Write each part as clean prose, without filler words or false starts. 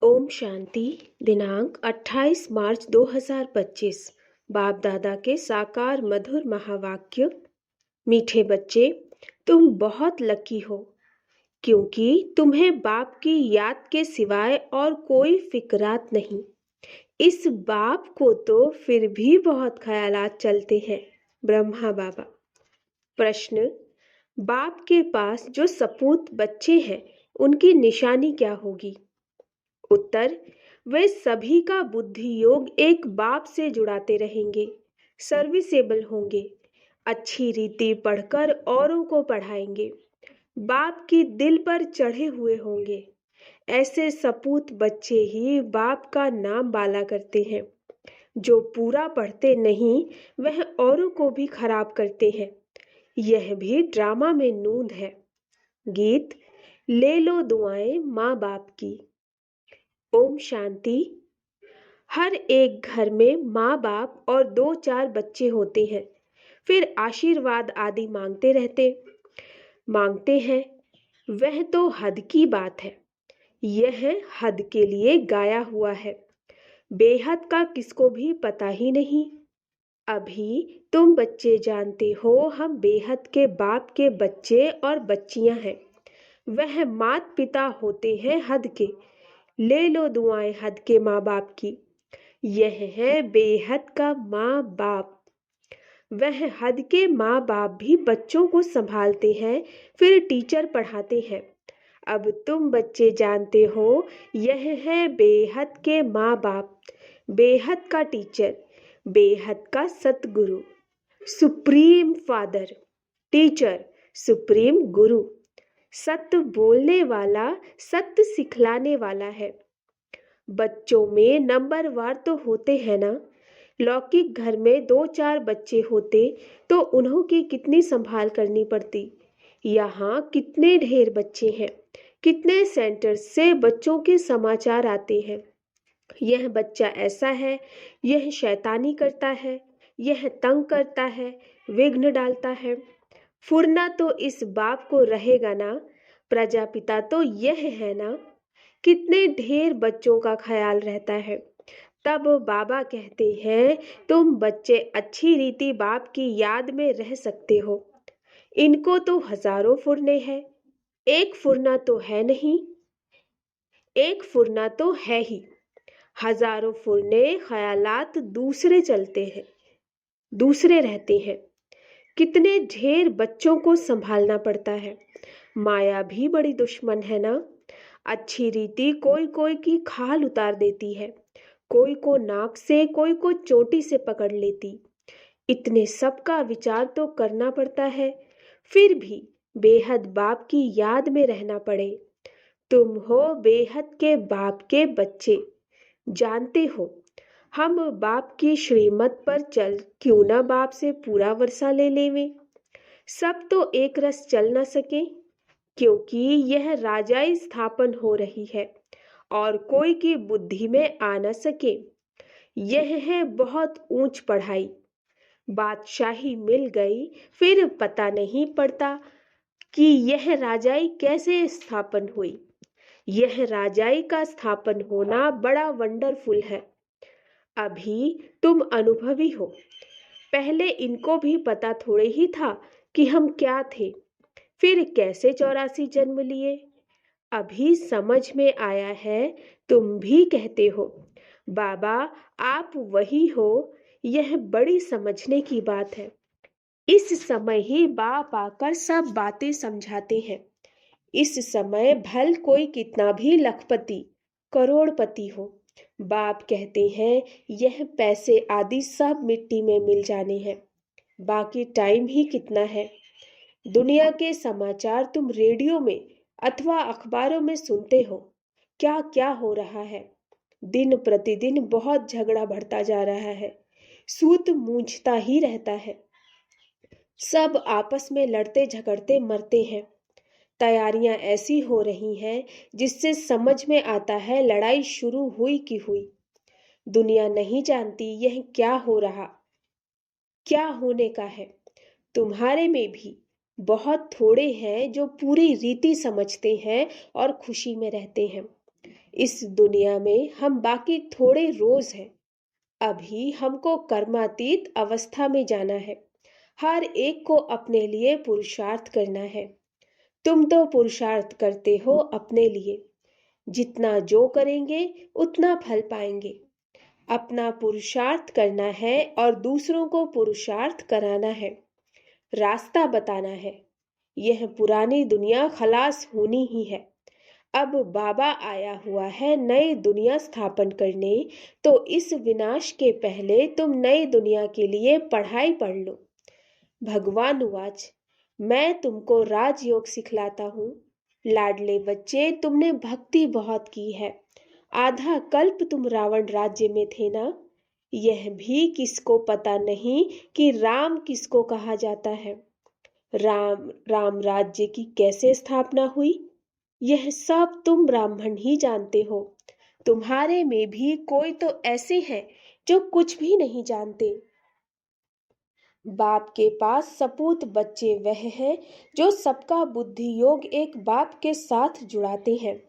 ओम शांति। दिनांक 28 मार्च 2025। बाप दादा के साकार मधुर महावाक्य। मीठे बच्चे, तुम बहुत लकी हो क्योंकि तुम्हें बाप की याद के सिवाय और कोई फिक्रात नहीं। इस बाप को तो फिर भी बहुत ख्यालात चलते हैं। ब्रह्मा बाबा। प्रश्न, बाप के पास जो सपूत बच्चे हैं उनकी निशानी क्या होगी? उत्तर, वे सभी का बुद्धि योग एक बाप से जुड़ाते रहेंगे, सर्विसेबल होंगे, अच्छी रीति पढ़कर औरों को पढ़ाएंगे, बाप की दिल पर चढ़े हुए होंगे। ऐसे सपूत बच्चे ही बाप का नाम बाला करते हैं। जो पूरा पढ़ते नहीं वह औरों को भी खराब करते हैं। यह भी ड्रामा में नूंद है। गीत, ले लो दुआएं माँ बाप की। ओम शांति। हर एक घर में माँ बाप और 2-4 बच्चे होते हैं। फिर आशीर्वाद आदि मांगते हैं। वह तो हद की बात है। यह हद के लिए गाया हुआ है। बेहद का किसको भी पता ही नहीं। अभी तुम बच्चे जानते हो हम बेहद के बाप के बच्चे और बच्चियां हैं। वह मात पिता होते हैं हद के। ले लो दुआएं हद के माँ बाप की। यह है बेहद का माँ बाप। वह हद के माँ बाप भी बच्चों को संभालते हैं, फिर टीचर पढ़ाते हैं। अब तुम बच्चे जानते हो यह है बेहद के माँ बाप, बेहद का टीचर, बेहद का सतगुरु, सुप्रीम फादर, टीचर, सुप्रीम गुरु, सत्य बोलने वाला, सत्य सिखलाने वाला है। बच्चों में नंबरवार तो होते हैं ना। लौकिक घर में 2-4 बच्चे होते तो उन्हों की कितनी संभाल करनी पड़ती। यहाँ कितने ढेर बच्चे हैं, कितने सेंटर से बच्चों के समाचार आते हैं। यह बच्चा ऐसा है, यह शैतानी करता है, यह तंग करता है, विघ्न डालता है। फुरना तो इस बाप को रहेगा ना। प्रजापिता तो यह है ना। कितने ढेर बच्चों का ख्याल रहता है। तब बाबा कहते हैं तुम बच्चे अच्छी रीति बाप की याद में रह सकते हो। इनको तो हजारों फुरने हैं, एक फुरना तो है नहीं। एक फुरना तो है ही, हजारों फुरने ख्यालात दूसरे चलते हैं, दूसरे रहते हैं। कितने ढेर बच्चों को संभालना पड़ता है। माया भी बड़ी दुश्मन है ना। अच्छी रीति कोई कोई की खाल उतार देती है, कोई को नाक से, कोई को चोटी से पकड़ लेती। इतने सब का विचार तो करना पड़ता है, फिर भी बेहद बाप की याद में रहना पड़े। तुम हो बेहद के बाप के बच्चे। जानते हो हम बाप की श्रीमत पर चल क्यों ना बाप से पूरा वर्षा ले लेवें। सब तो एक रस चल न सके क्योंकि यह राजाई स्थापन हो रही है और कोई की बुद्धि में आ न सके। यह है बहुत ऊंच पढ़ाई। बादशाही मिल गई फिर पता नहीं पड़ता कि यह राजाई कैसे स्थापन हुई। यह राजाई का स्थापन होना बड़ा वंडरफुल है। अभी तुम अनुभवी हो, पहले इनको भी पता थोड़े ही था कि हम क्या थे, फिर कैसे 84 जन्म लिए। अभी समझ में आया है। तुम भी कहते हो बाबा आप वही हो। यह बड़ी समझने की बात है। इस समय ही बाप आकर सब बातें समझाते हैं। इस समय भल कोई कितना भी लखपति करोड़पति हो, बाप कहते हैं यह पैसे आदि सब मिट्टी में मिल जाने हैं। बाकी टाइम ही कितना है। दुनिया के समाचार तुम रेडियो में अथवा अखबारों में सुनते हो। क्या क्या हो रहा है। दिन प्रतिदिन बहुत झगड़ा बढ़ता जा रहा है। सूत मूंझता ही रहता है। सब आपस में लड़ते झगड़ते मरते हैं। तैयारियां ऐसी हो रही हैं जिससे समझ में आता है लड़ाई शुरू हुई कि हुई। दुनिया नहीं जानती यह क्या हो रहा, क्या होने का है। तुम्हारे में भी बहुत थोड़े हैं जो पूरी रीति समझते हैं और खुशी में रहते हैं। इस दुनिया में हम बाकी थोड़े रोज हैं। अभी हमको कर्मातीत अवस्था में जाना है। हर एक को अपने लिए पुरुषार्थ करना है। तुम तो पुरुषार्थ करते हो अपने लिए। जितना जो करेंगे उतना फल पाएंगे। अपना पुरुषार्थ करना है और दूसरों को पुरुषार्थ कराना है, रास्ता बताना है। यह पुरानी दुनिया खलास होनी ही है। अब बाबा आया हुआ है नई दुनिया स्थापन करने, तो इस विनाश के पहले तुम नई दुनिया के लिए पढ़ाई पढ़ लो। भगवान उवाच, मैं तुमको राजयोग सिखलाता हूँ। लाडले बच्चे, तुमने भक्ति बहुत की है। आधा कल्प तुम रावण राज्य में थे ना। यह भी किसको पता नहीं कि राम किसको कहा जाता है। राम राज्य की कैसे स्थापना हुई, यह सब तुम ब्राह्मण ही जानते हो। तुम्हारे में भी कोई तो ऐसे हैं जो कुछ भी नहीं जानते। बाप के पास सपूत बच्चे वह हैं जो सबका बुद्धि योग एक बाप के साथ जुड़ाते हैं।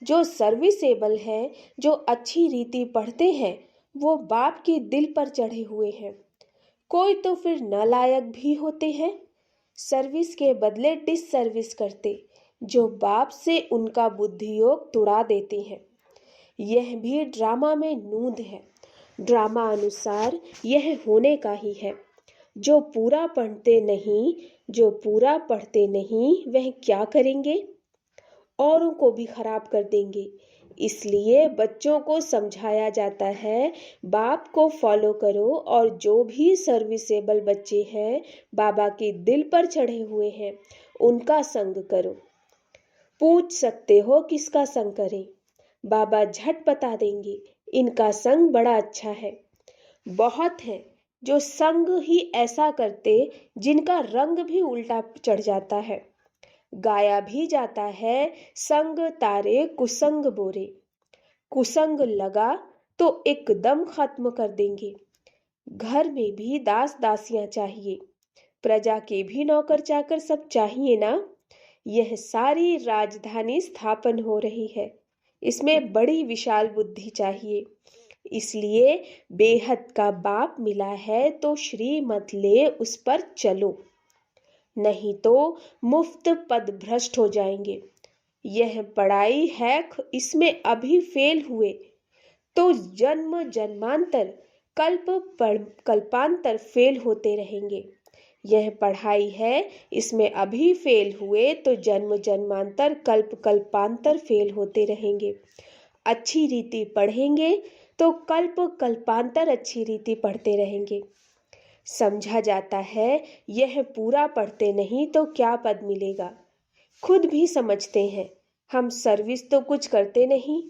जो सर्विसेबल है, जो अच्छी रीति पढ़ते हैं, वो बाप के दिल पर चढ़े हुए हैं। कोई तो फिर नालायक भी होते हैं, सर्विस के बदले डिस सर्विस करते, जो बाप से उनका बुद्धि योग तुड़ा देते हैं। यह भी ड्रामा में नूंद है। ड्रामा अनुसार यह होने का ही है। जो पूरा पढ़ते नहीं वह क्या करेंगे, औरों को भी खराब कर देंगे। इसलिए बच्चों को समझाया जाता है, बाप को फॉलो करो और जो भी सर्विसेबल बच्चे हैं, बाबा के दिल पर चढ़े हुए हैं, उनका संग करो। पूछ सकते हो किसका संग करें, बाबा झट बता देंगे, इनका संग बड़ा अच्छा है। बहुत हैं जो संग ही ऐसा करते जिनका रंग भी उल्टा चढ़ जाता है। गाया भी जाता है, संग तारे कुसंग बोरे। कुसंग लगा तो एकदम खत्म कर देंगे। घर में भी दास दासियां चाहिए, प्रजा के भी नौकर चाकर सब चाहिए ना। यह सारी राजधानी स्थापन हो रही है, इसमें बड़ी विशाल बुद्धि चाहिए। इसलिए बेहद का बाप मिला है तो श्रीमत ले उस पर चलो, नहीं तो मुफ्त पद भ्रष्ट हो जाएंगे। यह पढ़ाई है, इसमें अभी फेल हुए तो जन्म जन्मांतर कल्पांतर फेल होते रहेंगे। यह पढ़ाई है, इसमें अभी फेल हुए तो जन्म जन्मांतर कल्पांतर फेल होते रहेंगे। अच्छी रीति पढ़ेंगे तो कल्पांतर अच्छी रीति पढ़ते रहेंगे। समझा जाता है, यह पूरा पढ़ते नहीं तो क्या पद मिलेगा। खुद भी समझते हैं, हम सर्विस तो कुछ करते नहीं,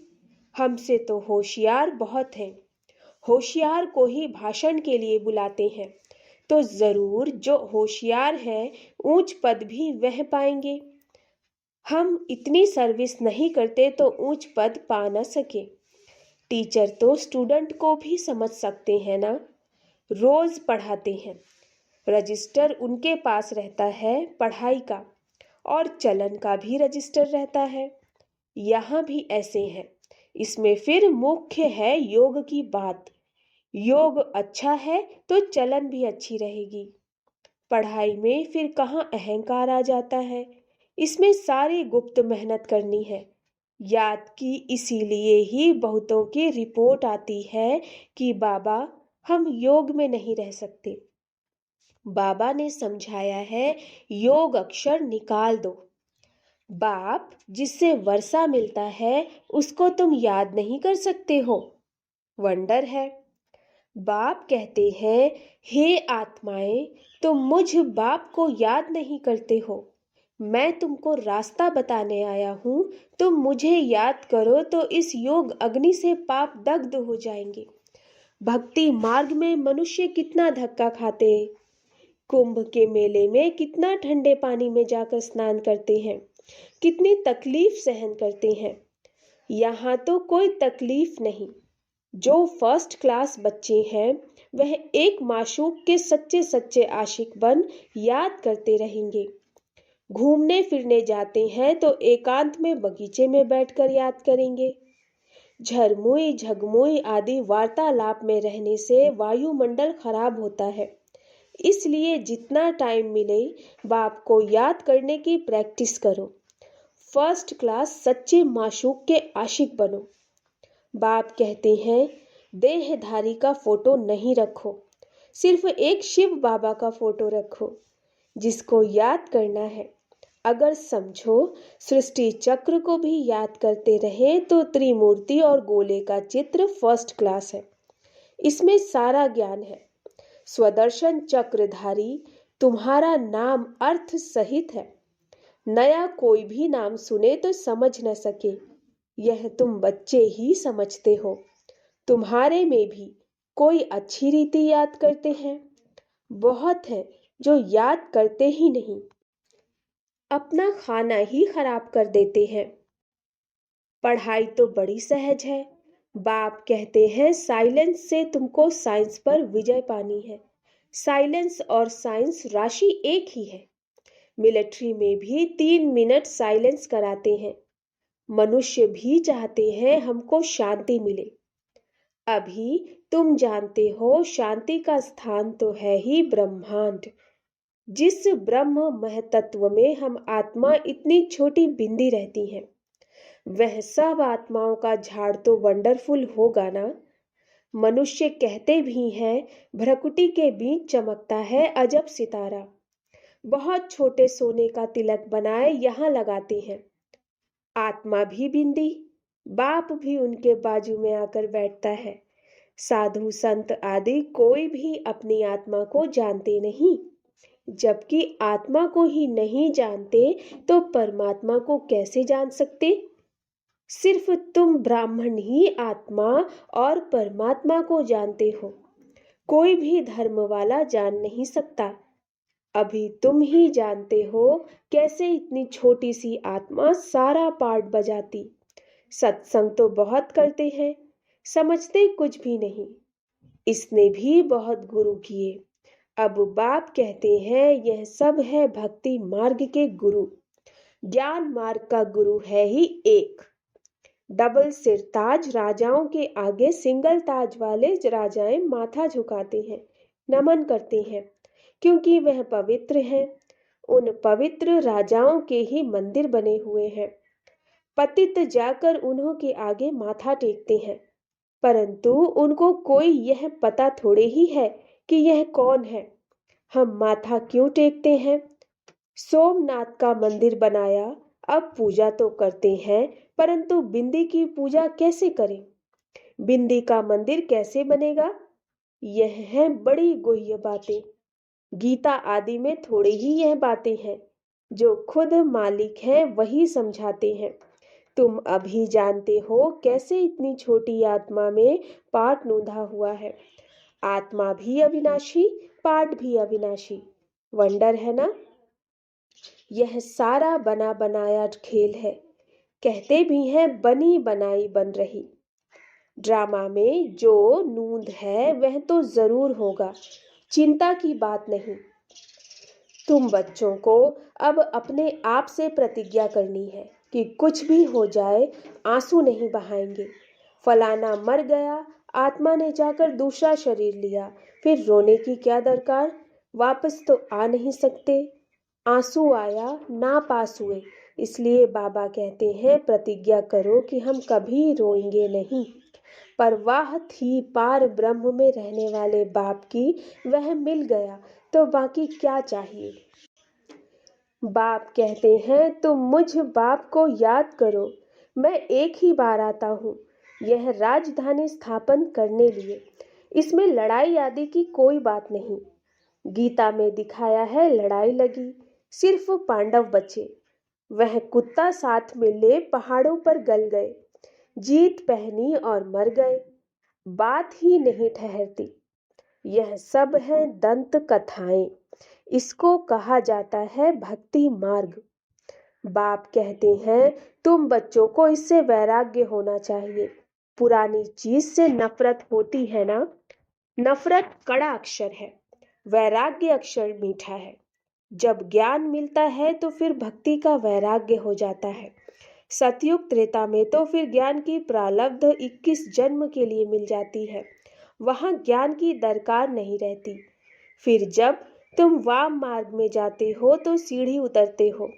हमसे तो होशियार बहुत हैं। होशियार को ही भाषण के लिए बुलाते हैं, तो जरूर जो होशियार है ऊंच पद भी वह पाएंगे। हम इतनी सर्विस नहीं करते तो ऊंच पद पा न सके। टीचर तो स्टूडेंट को भी समझ सकते हैं ना, रोज पढ़ाते हैं। रजिस्टर उनके पास रहता है पढ़ाई का, और चलन का भी रजिस्टर रहता है। यहाँ भी ऐसे हैं। इसमें फिर मुख्य है योग की बात। योग अच्छा है तो चलन भी अच्छी रहेगी। पढ़ाई में फिर कहाँ अहंकार आ जाता है। इसमें सारी गुप्त मेहनत करनी है। याद की इसीलिए ही बहुतों की रिपोर्ट आती है कि बाबा हम योग में नहीं रह सकते। बाबा ने समझाया है, योग अक्षर निकाल दो। बाप जिससे वर्षा मिलता है उसको तुम याद नहीं कर सकते हो, वंडर है। बाप कहते हैं, हे आत्माएं, तुम मुझ बाप को याद नहीं करते हो। मैं तुमको रास्ता बताने आया हूँ, तुम मुझे याद करो तो इस योग अग्नि से पाप दग्ध हो जाएंगे। भक्ति मार्ग में मनुष्य कितना धक्का खाते, कुंभ के मेले में कितना ठंडे पानी में जाकर स्नान करते हैं, कितनी तकलीफ सहन करते हैं। यहाँ तो कोई तकलीफ नहीं। जो फर्स्ट क्लास बच्चे हैं वह एक माशूक के सच्चे सच्चे आशिक बन याद करते रहेंगे। घूमने फिरने जाते हैं तो एकांत में बगीचे में बैठकर याद करेंगे। झरमुई झगमुई आदि वार्तालाप में रहने से वायुमंडल खराब होता है। इसलिए जितना टाइम मिले बाप को याद करने की प्रैक्टिस करो। फर्स्ट क्लास सच्चे माशूक के आशिक बनो। बाप कहते हैं देहधारी का फोटो नहीं रखो, सिर्फ एक शिव बाबा का फोटो रखो जिसको याद करना है। अगर समझो सृष्टि चक्र को भी याद करते रहे तो त्रिमूर्ति और गोले का चित्र फर्स्ट क्लास है। इसमें सारा ज्ञान है। स्वदर्शन चक्रधारी तुम्हारा नाम अर्थ सहित है। नया कोई भी नाम सुने तो समझ न सके, यह तुम बच्चे ही समझते हो। तुम्हारे में भी कोई अच्छी रीति याद करते हैं, बहुत है जो याद करते ही नहीं, अपना खाना ही खराब कर देते हैं। पढ़ाई तो बड़ी सहज है। बाप कहते हैं साइलेंस से तुमको साइंस पर विजय पानी है। साइलेंस और साइंस राशि एक ही है। मिलिट्री में भी 3 मिनट साइलेंस कराते हैं। मनुष्य भी चाहते हैं हमको शांति मिले। अभी तुम जानते हो शांति का स्थान तो है ही ब्रह्मांड। जिस ब्रह्म महतत्व में हम आत्मा इतनी छोटी बिंदी रहती हैं, वह सब आत्माओं का झाड़ तो वंडरफुल होगा ना। मनुष्य कहते भी हैं भ्रकुटी के बीच चमकता है अजब सितारा। बहुत छोटे सोने का तिलक बनाए यहाँ लगाते हैं। आत्मा भी बिंदी, बाप भी उनके बाजू में आकर बैठता है। साधु संत आदि कोई भी अपनी आत्मा को जानते नहीं। जबकि आत्मा को ही नहीं जानते तो परमात्मा को कैसे जान सकते। सिर्फ तुम ब्राह्मण ही आत्मा और परमात्मा को जानते हो, कोई भी धर्म वाला जान नहीं सकता। अभी तुम ही जानते हो कैसे इतनी छोटी सी आत्मा सारा पार्ट बजाती। सत्संग तो बहुत करते हैं, समझते कुछ भी नहीं। इसने भी बहुत गुरु किए। अब बाप कहते हैं यह सब है भक्ति मार्ग के गुरु। ज्ञान मार्ग का गुरु है ही एक। डबल सिर ताज राजाओं के आगे सिंगल ताज वाले राजाएं माथा झुकाते हैं, नमन करते हैं, क्योंकि वह पवित्र हैं। उन पवित्र राजाओं के ही मंदिर बने हुए हैं। पतित जाकर उन्हों के आगे माथा टेकते हैं, परंतु उनको कोई यह पता थोड़े ही है कि यह कौन है। हम माथा क्यों टेकते हैं? सोमनाथ का मंदिर बनाया, अब पूजा तो करते हैं, परंतु बिंदी की पूजा कैसे करें? बिंदी का मंदिर कैसे बनेगा? यह है बड़ी गुह्य बातें। गीता आदि में थोड़ी ही यह बातें हैं, जो खुद मालिक हैं वही समझाते हैं। तुम अभी जानते हो कैसे इतनी छोटी आत्मा में पार्ट नूंधा हुआ है। आत्मा भी अविनाशी, पार्ट भी अविनाशी। वंडर है ना? यह सारा बना बनाया खेल है। कहते भी हैं बनी बनाई बन रही। ड्रामा में जो नूंद है वह तो जरूर होगा, चिंता की बात नहीं। तुम बच्चों को अब अपने आप से प्रतिज्ञा करनी है कि कुछ भी हो जाए आंसू नहीं बहाएंगे। फलाना मर गया, आत्मा ने जाकर दूसरा शरीर लिया, फिर रोने की क्या दरकार? वापस तो आ नहीं सकते। आंसू आया ना पास हुए, इसलिए बाबा कहते हैं प्रतिज्ञा करो कि हम कभी रोएंगे नहीं। परवाह थी पार ब्रह्म में रहने वाले बाप की, वह मिल गया तो बाकी क्या चाहिए। बाप कहते हैं तुम मुझ बाप को याद करो। मैं एक ही बार आता हूँ, यह राजधानी स्थापन करने लिए। इसमें लड़ाई आदि की कोई बात नहीं। गीता में दिखाया है लड़ाई लगी, सिर्फ पांडव बचे। वह कुत्ता साथ में ले पहाड़ों पर गल गए, जीत पहनी और मर गए। बात ही नहीं ठहरती। यह सब है दंत कथाएं। इसको कहा जाता है भक्ति मार्ग। बाप कहते हैं तुम बच्चों को इससे वैराग्य होना चाहिए। पुरानी चीज से नफरत होती है ना? नफरत कड़ा अक्षर है, वैराग्य अक्षर मीठा है। जब ज्ञान मिलता है तो फिर भक्ति का वैराग्य हो जाता है। सतयुग त्रेता में तो फिर ज्ञान की प्रारब्ध 21 जन्म के लिए मिल जाती है, वहां ज्ञान की दरकार नहीं रहती। फिर जब तुम वाम मार्ग में जाते हो तो सीढ़ी उतरते हो।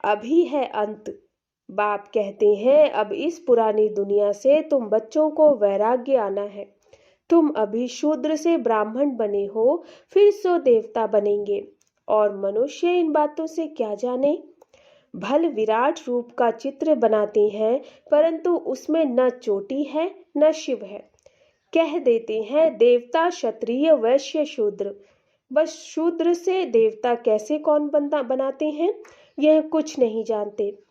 अभी है अंत। बाप कहते हैं अब इस पुरानी दुनिया से तुम बच्चों को वैराग्य आना है। तुम अभी शूद्र से ब्राह्मण बने हो, फिर सो देवता बनेंगे, और मनुष्य इन बातों से क्या जाने। भल विराट रूप का चित्र बनाते हैं, परंतु उसमें न चोटी है न शिव है। कह देते हैं देवता क्षत्रिय वैश्य शूद्र। बस शूद्र से देवता कैसे कौन बनाते हैं, यह कुछ नहीं जानते।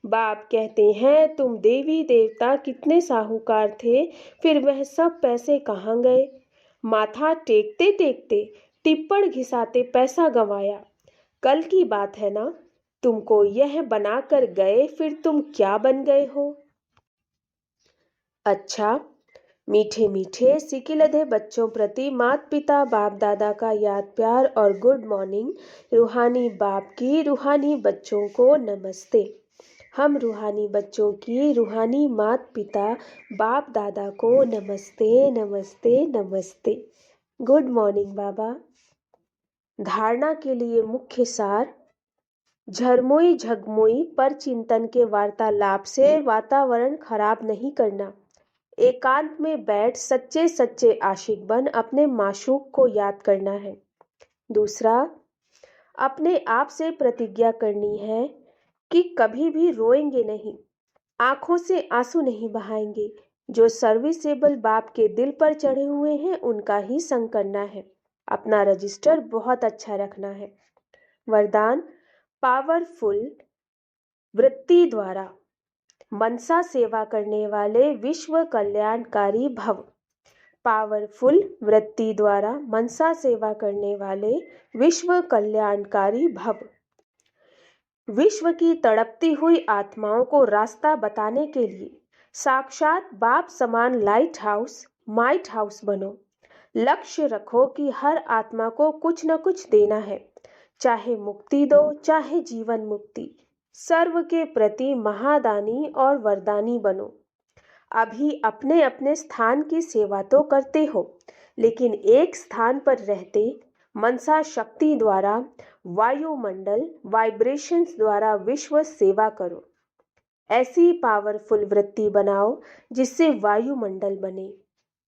बाप कहते हैं तुम देवी देवता कितने साहूकार थे, फिर वह सब पैसे कहाँ गए। माथा टेकते टेकते टिप्पण घिसाते पैसा गंवाया। कल की बात है ना, तुमको यह बनाकर गए, फिर तुम क्या बन गए हो। अच्छा, मीठे मीठे सिकिलधे बच्चों प्रति माता पिता बाप दादा का याद प्यार और गुड मॉर्निंग। रूहानी बाप की रूहानी बच्चों को नमस्ते। हम रूहानी बच्चों की रूहानी माता पिता बाप दादा को नमस्ते नमस्ते नमस्ते। गुड मॉर्निंग बाबा। धारणा के लिए मुख्य सार। झरमोई झगमोई पर चिंतन के वार्तालाप से वातावरण खराब नहीं करना। एकांत में बैठ सच्चे सच्चे आशिक बन अपने माशूक को याद करना है। दूसरा, अपने आप से प्रतिज्ञा करनी है कि कभी भी रोएंगे नहीं, आंखों से आंसू नहीं बहाएंगे। जो सर्विसेबल बाप के दिल पर चढ़े हुए हैं उनका ही संग करना है। अपना रजिस्टर बहुत अच्छा रखना है। वरदान, पावरफुल वृत्ति द्वारा मनसा सेवा करने वाले विश्व कल्याणकारी भव। पावरफुल वृत्ति द्वारा मनसा सेवा करने वाले विश्व कल्याणकारी भव। विश्व की तड़पती हुई आत्माओं को रास्ता बताने के लिए साक्षात बाप समान लाइट हाउस माइट हाउस बनो। लक्ष्य रखो कि हर आत्मा को कुछ न कुछ देना है, चाहे मुक्ति दो चाहे जीवन मुक्ति। सर्व के प्रति महादानी और वरदानी बनो। अभी अपने अपने स्थान की सेवा तो करते हो, लेकिन एक स्थान पर रहते मनसा शक्ति द्वारा वायुमंडल वाइब्रेशंस द्वारा विश्व सेवा करो। ऐसी पावरफुल वृत्ति बनाओ जिससे वायुमंडल बने,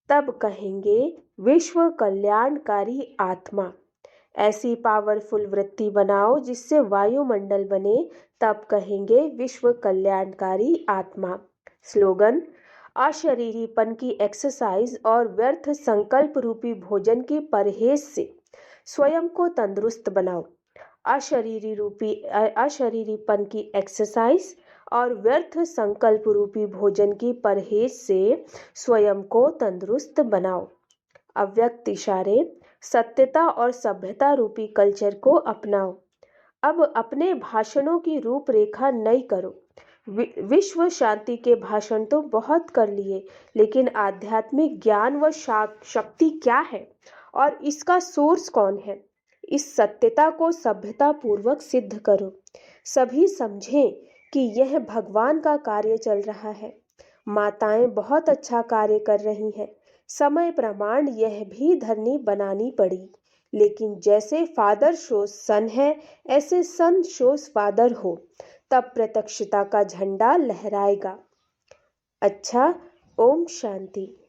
तब कहेंगे विश्व कल्याणकारी आत्मा। ऐसी पावरफुल वृत्ति बनाओ जिससे वायुमंडल बने, तब कहेंगे विश्व कल्याणकारी आत्मा। स्लोगन, अशरीरीपन की एक्सरसाइज और व्यर्थ संकल्प रूपी भोजन की परहेज से स्वयं को तंदुरुस्त बनाओ। अशरीरीपन की एक्सरसाइज और व्यर्थ संकल्प रूपी भोजन की परहेज से स्वयं को तंदुरुस्त बनाओ। अव्यक्त इशारे, सत्यता और सभ्यता रूपी कल्चर को अपनाओ। अब अपने भाषणों की रूपरेखा नई करो। विश्व शांति के भाषण तो बहुत कर लिए, लेकिन आध्यात्मिक ज्ञान व शक्ति क्या है और इसका सोर्स कौन है, इस सत्यता को सभ्यता पूर्वक सिद्ध करो। सभी समझें कि यह भगवान का कार्य चल रहा है। माताएं बहुत अच्छा कार्य कर रही हैं। समय प्रमाण यह भी धरनी बनानी पड़ी, लेकिन जैसे फादर शोज सन है, ऐसे सन शोज फादर हो, तब प्रत्यक्षता का झंडा लहराएगा। अच्छा, ओम शांति।